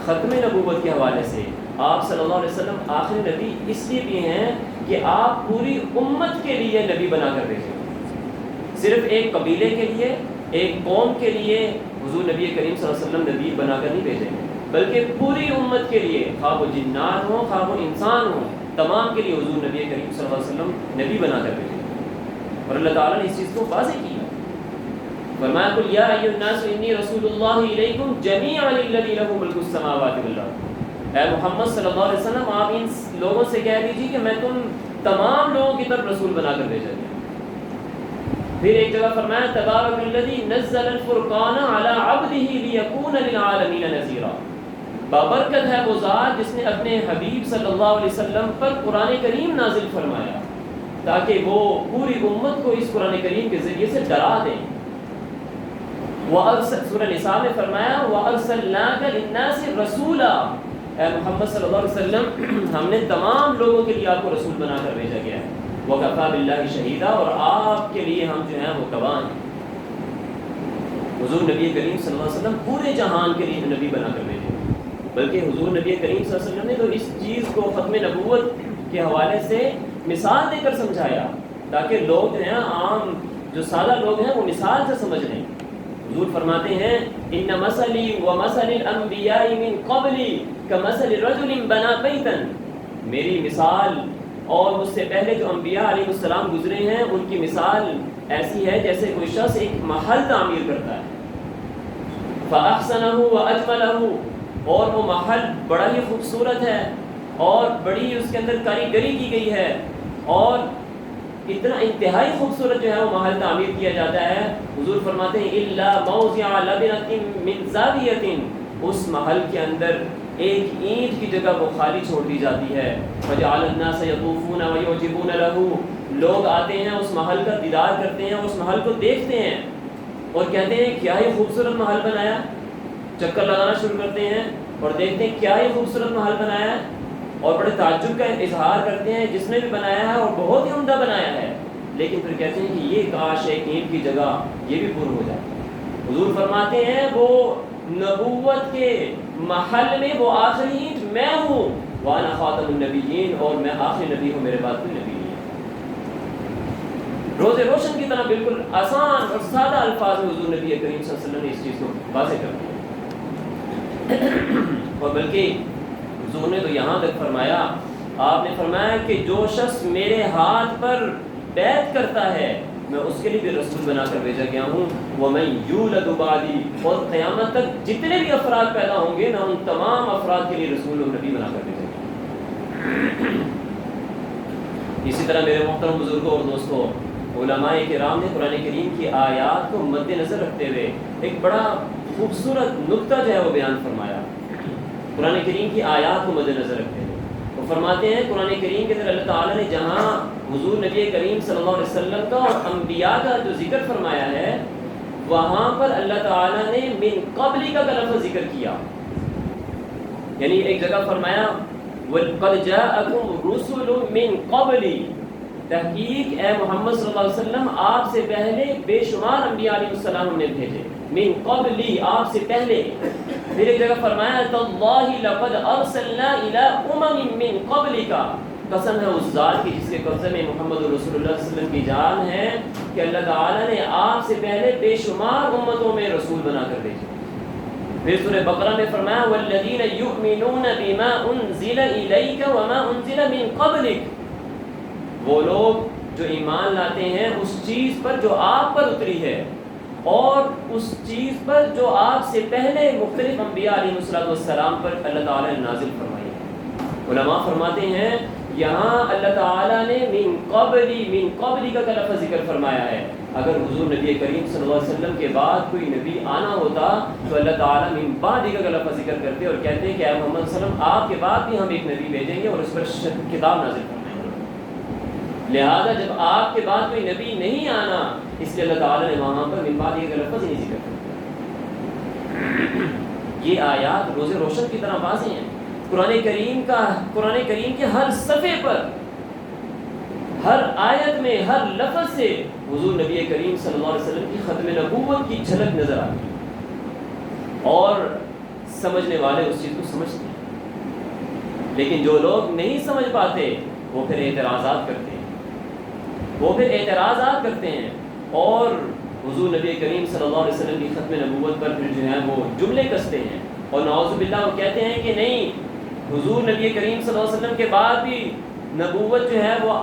ختم نبوت کے حوالے سے آپ صلی اللہ علیہ وسلم آخری نبی اس لیے بھی ہیں کہ آپ پوری امت کے لیے نبی بنا کر بھیجے. صرف ایک قبیلے کے لیے، ایک قوم کے لیے حضور نبی کریم صلی اللہ علیہ وسلم نبی بنا کر نہیں بھیجیں گے، بلکہ پوری امت کے لیے، خواہ وہ جنات ہوں خواہ وہ انسان ہوں، تمام کے لیے حضور نبی کریم صلی اللہ علیہ وسلم نبی بنا کر بھیجیں گے. اور اللہ تعالیٰ نے اس چیز کو واضح کیا. فرمایا قل یا ایھا الناس انی رسول اللہ الیکم جمیعا الذی لہ ملک السماوات والارض. اے محمد صلی اللہ علیہ وسلم آپ ان لوگوں سے کہہ دیجیے کہ میں تم تمام لوگوں کی طرف رسول بنا کر بھیجا گیا. پھر ایک جگہ فرمایا تبارک الذی نزل الفرقان علی عبدہ لیکون للعالمین نذیرا. بابرکت ہے وہ ذات جس نے اپنے حبیب صلی اللہ علیہ وسلم پر قرآن کریم نازل فرمایا تاکہ وہ پوری امت کو اس قرآن کریم کے ذریعے سے ڈرا دیں. سورہ نساء میں فرمایا وَأَرْسَلْنَاكَ لِلنَّاسِ رَسُولًا. اے محمد صلی اللہ علیہ وسلم ہم نے تمام لوگوں کے لیے آپ کو رسول بنا کر بھیجا گیا ہے. وَكَفَى بِاللَّهِ شَهِيدًا. اور آپ کے لیے ہم جو ہیں وہ گواہ ہیں. حضور نبی کریم صلی اللہ علیہ وسلم پورے جہان کے لیے نبی بنا کر بھیجے، بلکہ حضور نبی کریم صلی اللہ علیہ وسلم نے تو اس چیز کو ختم نبوت کے حوالے سے مثال دے کر سمجھایا تاکہ لوگ جو ہیں عام جو سادہ لوگ ہیں وہ مثال سے سمجھ لیں. حضور فرماتے ہیں ان مثلی ومثل الانبیاء من قبلی کمثل رجل بنا بیتا. میری مثال اور مجھ سے پہلے جو انبیاء علیہ السلام گزرے ہیں ان کی مثال ایسی ہے جیسے کوئی شخص ایک محل تعمیر کرتا ہے. فاحسنہ واجملہ. اور وہ محل بڑا ہی خوبصورت ہے اور بڑی اس کے اندر کاریگری کی گئی ہے اور اتنا انتہائی خوبصورت جو ہے وہ محل تعمیر کیا جاتا ہے. حضور فرماتے ہیں الا موضع لبنۃ من زاویۃ. اس محل کے اندر ایک اینٹ کی جگہ وہ خالی چھوڑ دی جاتی ہے. فجعل الناس یطوفون ویعجبون له. لوگ آتے ہیں اس محل کا دیدار کرتے ہیں، اس محل کو دیکھتے ہیں اور کہتے ہیں کیا ہی خوبصورت محل بنایا. چکر لگانا شروع کرتے ہیں اور دیکھتے ہیں کیا ہی خوبصورت محل بنایا ہے اور بڑے تعجب کا اظہار کرتے ہیں جس نے بھی بنایا ہے اور بہت ہی عمدہ بنایا ہے. لیکن پھر کہتے ہیں کہ یہ کاش ایک اینٹ کی جگہ یہ بھی پر ہو جائے. حضور فرماتے ہیں وہ نبوت کے محل میں وہ آخری اینٹ میں ہوں. وانا خاتم النبیین. اور میں آخری نبی ہوں، میرے بعد کوئی نبی نہیں ہے. روز روشن کی طرح بالکل آسان اور سادہ الفاظ میں حضور نبی کریم صلی اللہ علیہ وسلم نے اس چیز کو واضح کر دیا. اور بلکہ حضور نے تو یہاں تک فرمایا، آپ نے فرمایا کہ جو شخص میرے ہاتھ پر بیعت کرتا ہے میں اس کے لیے بھی رسول بنا کر بھیجا گیا ہوں. وَمَن يُولَدُ بَعْدِي. اور قیامت تک جتنے بھی افراد پیدا ہوں گے میں ان تمام افراد کے لیے رسول اور نبی بنا کر بھیجا گیا. اسی طرح میرے محترم بزرگوں اور دوستوں، علماء کرام نے قرآن کریم کی آیات کو مد نظر رکھتے ہوئے ایک بڑا خوبصورت نکتہ جو ہے وہ بیان فرمایا. قرآن کریم کی آیات کو مد نظر رکھتے ہیں وہ فرماتے ہیں قرآن کریم کے اندر اللہ تعالیٰ نے جہاں حضور نبی کریم صلی اللہ علیہ وسلم کا اور انبیاء کا جو ذکر فرمایا ہے وہاں پر اللہ تعالیٰ نے من قبلی کا لفظ ذکر کیا. یعنی ایک جگہ فرمایا وَقَدْ جَاءَكُمْ رُسُلٌ مِّن قَبْلِ. تحقیق اے محمد صلی اللہ علیہ وسلم آپ سے پہلے بے شمار انبیاء علیہ السلام ہم نے بھیجے. من قبلی آپ سے پہلے. پھر ایک جگہ فرمایا تاللہ لقد ارسلنا الی امم من قبلک. قسم ہے اس ذات کی جس کے قبضے میں محمد رسول اللہ صلی اللہ علیہ وسلم کی جان ہے کہ اللہ تعالیٰ نے آپ سے پہلے بے شمار امتوں میں رسول بنا کر بھیجے. پھر سورہ بقرہ میں فرمایا والذین یؤمنون بما انزل الیک وما انزل من قبلک. وہ لوگ جو ایمان لاتے ہیں اس چیز پر جو آپ پر اتری ہے اور اس چیز پر جو آپ سے پہلے مختلف انبیاء علیہ السلام پر اللہ تعالیٰ نے نازل فرمائی ہے. علماء فرماتے ہیں یہاں اللہ تعالیٰ نے من قبلی کا لفظ ذکر فرمایا ہے. اگر حضور نبی کریم صلی اللہ علیہ وسلم کے بعد کوئی نبی آنا ہوتا تو اللہ تعالیٰ من بعد کا لفظ ذکر کرتے اور کہتے ہیں کہ اے محمد صلی اللہ علیہ وسلم آپ کے بعد بھی ہم ایک نبی بھیجیں گے اور اس پر کتاب نازل فرمائیں گے. لہذا جب آپ کے بعد کوئی نبی نہیں آنا اس لیے اللہ تعالیٰ نے وہاں پر من بعد کا لفظ نہیں ذکر کرتا. یہ آیات روز روشن کی طرح واضح ہیں. قرآن کریم کے ہر صفحے پر ہر آیت میں ہر لفظ سے حضور نبی کریم صلی اللہ علیہ وسلم کی ختم نبوت کی جھلک نظر آتی ہے. اور سمجھنے والے اس چیز کو سمجھتے ہیں، لیکن جو لوگ نہیں سمجھ پاتے وہ پھر اعتراضات کرتے ہیں اور حضور نبی کریم صلی اللہ علیہ وسلم کی ختم نبوت پر پھر جو ہے وہ جملے کستے ہیں، اور نعوذ باللہ وہ کہتے ہیں کہ نہیں، حضور نبی کریم صلی اللہ علیہ وسلم کے بعد بھی نبوت جو ہے وہ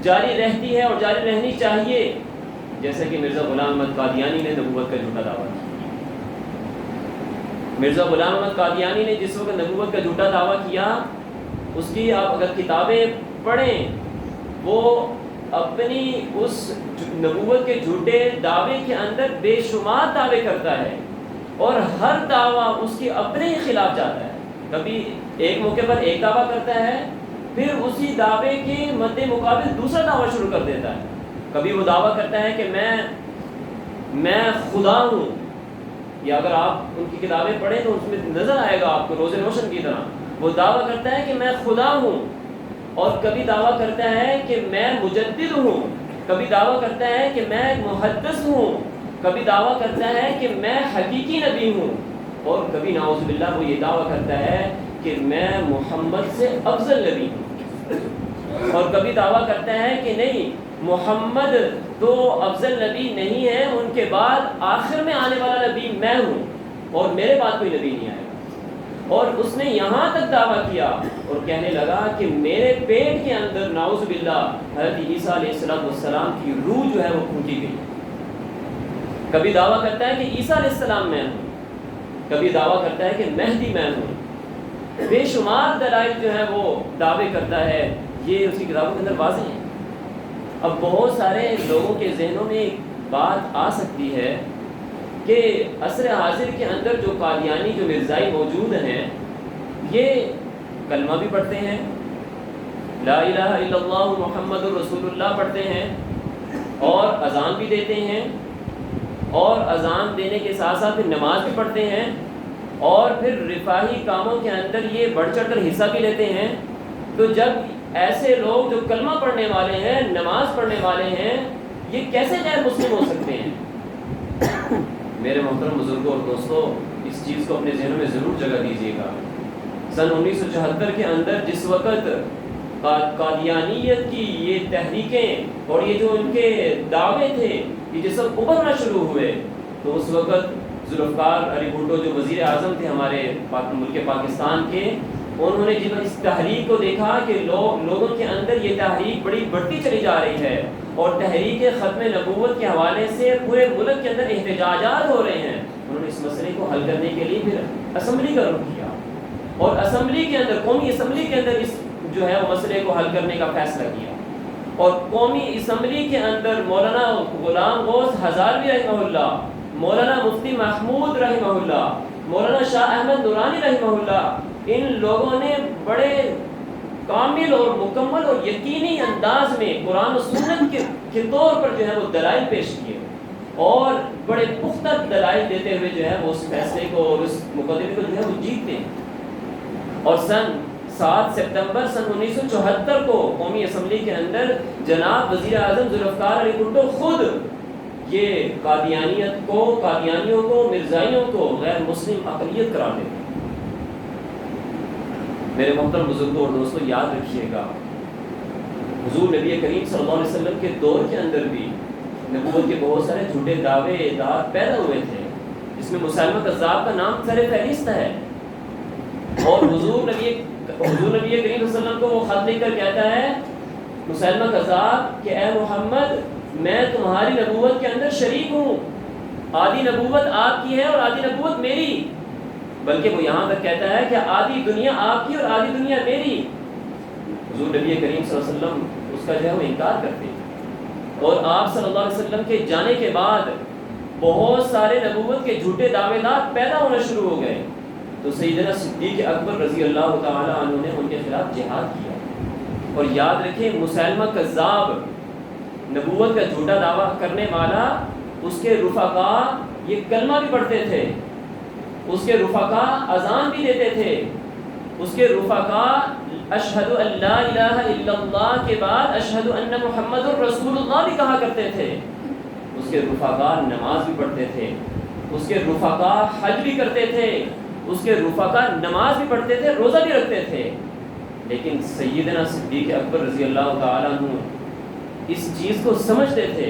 جاری رہتی ہے اور جاری رہنی چاہیے، جیسا کہ مرزا غلام احمد قادیانی نے نبوت کا جھوٹا دعویٰ کیا۔ مرزا غلام احمد قادیانی نے جس وقت نبوت کا جھوٹا دعویٰ کیا، اس کی آپ اگر کتابیں پڑھیں، وہ اپنی اس نبوت کے جھوٹے دعوے کے اندر بے شمار دعوے کرتا ہے، اور ہر دعویٰ اس کے اپنے ہی خلاف جاتا ہے۔ کبھی ایک موقع پر ایک دعویٰ کرتا ہے، پھر اسی دعوے کے مد مقابل دوسرا دعویٰ شروع کر دیتا ہے۔ کبھی وہ دعویٰ کرتا ہے کہ میں خدا ہوں، یا اگر آپ ان کی کتابیں پڑھیں تو اس میں نظر آئے گا آپ کو روز روشن کی طرح، وہ دعویٰ کرتا ہے کہ میں خدا ہوں، اور کبھی دعویٰ کرتا ہے کہ میں مجدد ہوں، کبھی دعویٰ کرتا ہے کہ میں محدث ہوں، کبھی دعویٰ کرتا ہے کہ میں حقیقی نبی ہوں، اور کبھی نعوذ باللہ وہ یہ دعویٰ کرتا ہے کہ میں محمد سے افضل نبی ہوں، اور کبھی دعویٰ کرتا ہے کہ نہیں، محمد تو افضل نبی نہیں ہے، ان کے بعد آخر میں آنے والا نبی میں ہوں، اور میرے بعد کوئی نبی نہیں آئے گا۔ اور اس نے یہاں تک دعویٰ کیا اور کہنے لگا کہ میرے پیٹ کے اندر نعوذ باللہ حضرت عیسیٰ علیہ السلام کی روح جو ہے وہ پھونکی گئی۔ کبھی دعویٰ کرتا ہے کہ عیسیٰ علیہ السلام میں ہوں، کبھی دعویٰ کرتا ہے کہ مہدی میں ہوں، بے شمار دلائل جو ہے وہ دعوے کرتا ہے، یہ اس کی کتابوں کے اندر واضح ہے۔ اب بہت سارے لوگوں کے ذہنوں میں ایک بات آ سکتی ہے کہ عصر حاضر کے اندر جو قادیانی، جو مرزائی موجود ہیں، یہ کلمہ بھی پڑھتے ہیں، لا الہ الا اللہ محمد الرسول اللہ پڑھتے ہیں، اور اذان بھی دیتے ہیں، اور اذان دینے کے ساتھ ساتھ پھر نماز بھی پڑھتے ہیں، اور پھر رفاہی کاموں کے اندر یہ بڑھ چڑھ کر حصہ بھی لیتے ہیں۔ تو جب ایسے لوگ جو کلمہ پڑھنے والے ہیں، نماز پڑھنے والے ہیں، یہ کیسے غیر مسلم ہو سکتے ہیں؟ میرے محترم بزرگوں اور دوستوں، اس چیز کو اپنے ذہنوں میں ضرور جگہ دیجیے گا۔ سن 1974 کے اندر جس وقت قادیانیت کی یہ تحریکیں اور یہ جو ان کے دعوے تھے، یہ جس وقت ابھرنا شروع ہوئے، تو اس وقت ذوالفقار علی بھٹو جو وزیر اعظم تھے ہمارے ملک پاکستان کے، انہوں نے جب اس تحریک کو دیکھا کہ لوگوں کے اندر یہ تحریک بڑی بڑھتی چلی جا رہی ہے، اور تحریک ختم نبوت کے حوالے سے پورے ملک کے اندر احتجاجات ہو رہے ہیں، انہوں نے اس مسئلے کو حل کرنے کے لیے پھر اسمبلی کا رخ کیا، اور اسمبلی کے اندر، قومی اسمبلی کے اندر اس جو ہے وہ مسئلے کو حل کرنے کا فیصلہ کیا، اور قومی اسمبلی کے اندر مولانا غلام غوث ہزاروی رحمہ اللہ، مولانا مفتی محمود رحمہ اللہ، مولانا شاہ احمد نورانی رحمہ اللہ، ان لوگوں نے بڑے کامل اور مکمل اور یقینی انداز میں قرآن و سنت کے طور پر جو ہے وہ دلائل پیش کیے، اور بڑے پختہ دلائل دیتے ہوئے جو ہے وہ اس فیصلے کو اور اس مقدمے کو جو ہے وہ جیتتے ہیں۔ اور سن 7 ستمبر سن 1974 کو قومی اسمبلی کے اندر جناب وزیر اعظم ذوالفقار علی بھٹو خود یہ قادیانیت کو، قادیانیوں کو، مرزائیوں کو غیر مسلم اقلیت قرار دیتے ہیں۔ میرے محترم بزرگوں اور دوستوں، یاد رکھیے گا، حضور نبی کریم صلی اللہ علیہ وسلم کے دور کے اندر بھی نبوت کے بہت سارے جھوٹے دعوے دار پیدا ہوئے تھے، جس میں مسلمہ کذاب کا نام سر فہرست ہے، اور حضور نبی کریم صلی اللہ علیہ وسلم کو وہ خط لکھ کر کہتا ہے مسلمہ کذاب کہ اے محمد، میں تمہاری نبوت کے اندر شریک ہوں، آدھی نبوت آپ کی ہے اور آدھی نبوت میری، بلکہ وہ یہاں تک کہتا ہے کہ آدھی دنیا آپ کی اور آدھی دنیا میری۔ حضور نبی کریم صلی اللہ علیہ وسلم اس کا جو ہے وہ انکار کرتے ہیں، اور آپ صلی اللہ علیہ وسلم کے جانے کے بعد بہت سارے نبوت کے جھوٹے دعوے دار پیدا ہونا شروع ہو گئے، تو سیدنا صدیق اکبر رضی اللہ تعالی عنہ نے ان کے خلاف جہاد کیا۔ اور یاد رکھیں، مسلمہ کذاب، نبوت کا جھوٹا دعویٰ کرنے والا، اس کے رفقا یہ کلمہ بھی پڑھتے تھے، اس کے رفقا اذان بھی دیتے تھے، اس کے رفقا اشہد ان لا الہ الا اللہ کے بعد اشہد ان محمد الرسول اللہ بھی کہا کرتے تھے، اس کے رفقا نماز بھی پڑھتے تھے، اس کے رفقا حج بھی کرتے تھے، اس کے رفقا نماز بھی پڑھتے تھے، روزہ بھی رکھتے تھے، لیکن سیدنا صدیق اکبر رضی اللہ تعالیٰ عنہ اس چیز کو سمجھتے تھے،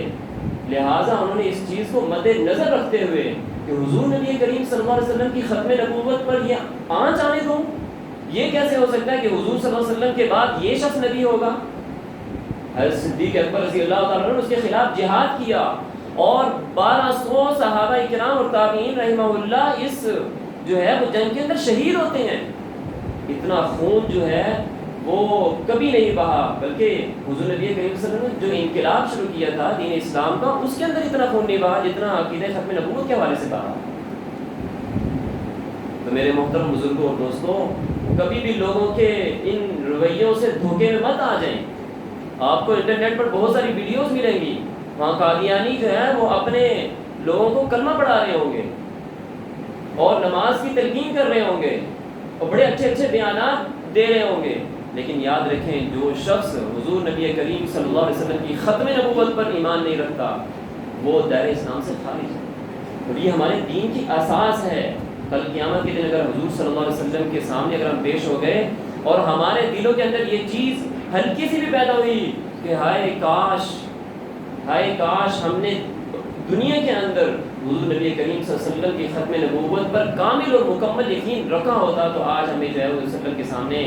لہٰذا انہوں نے اس چیز کو مد نظر رکھتے ہوئے کہ حضور نبی کریم صلی اللہ علیہ وسلم کی ختم نبوت پر یہ آنچ آنے دوں، یہ کیسے ہو سکتا ہے کہ حضور صلی اللہ علیہ وسلم کے بعد یہ شخص نبی ہوگا؟ حضرت صدیق اکبر رضی اللہ تعالیٰ عنہ نے اس کے خلاف جہاد کیا، اور 1200 صحابہ کرام اور تابعین رحمہ اللہ اس جو ہے وہ جنگ کے اندر شہید ہوتے ہیں۔ اتنا خون جو ہے وہ کبھی نہیں بہا، بلکہ حضور نبی کریم صلی اللہ علیہ وسلم نے جو انقلاب شروع کیا تھا دین اسلام کا، اس کے اندر اتنا خون نہیں بہا جتنا عقیدہ ختم نبوت کے حوالے سے بہا۔ تو میرے محترم بزرگوں اور دوستوں، کبھی بھی لوگوں کے ان رویوں سے دھوکے میں مت آ جائیں۔ آپ کو انٹرنیٹ پر بہت ساری ویڈیوز ملیں گی، وہاں قادیانی جو ہے وہ اپنے لوگوں کو کلمہ پڑھا رہے ہوں گے اور نماز کی تلقین کر رہے ہوں گے اور بڑے اچھے اچھے بیانات دے رہے ہوں گے، لیکن یاد رکھیں جو شخص حضور نبی کریم صلی اللہ علیہ وسلم کی ختم نبوت پر ایمان نہیں رکھتا وہ دائرہ اسلام سے خارج ہے، اور یہ ہمارے دین کی اساس ہے۔ کل قیامت کے دن اگر حضور صلی اللہ علیہ وسلم کے سامنے اگر ہم پیش ہو گئے اور ہمارے دلوں کے اندر یہ چیز ہلکی سی بھی پیدا ہوئی کہ ہائے کاش ہم نے دنیا کے اندر حضور نبی کریم صلی اللہ علیہ وسلم کی ختم نبوت پر کامل اور مکمل یقین رکھا ہوتا تو آج ہمیں جو ہے وہ وسلم کے سامنے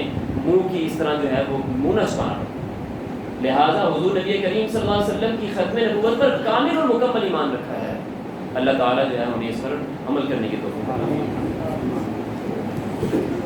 منہ کی اس طرح جو ہے وہ منہ نہ چھپانا۔ لہٰذا حضور نبی کریم صلی اللہ علیہ وسلم کی ختم نبوت پر کامل اور مکمل ایمان رکھا ہے۔ اللہ تعالیٰ جو ہے ہمیں اس پر عمل کرنے کی توفیق عطا فرمائے۔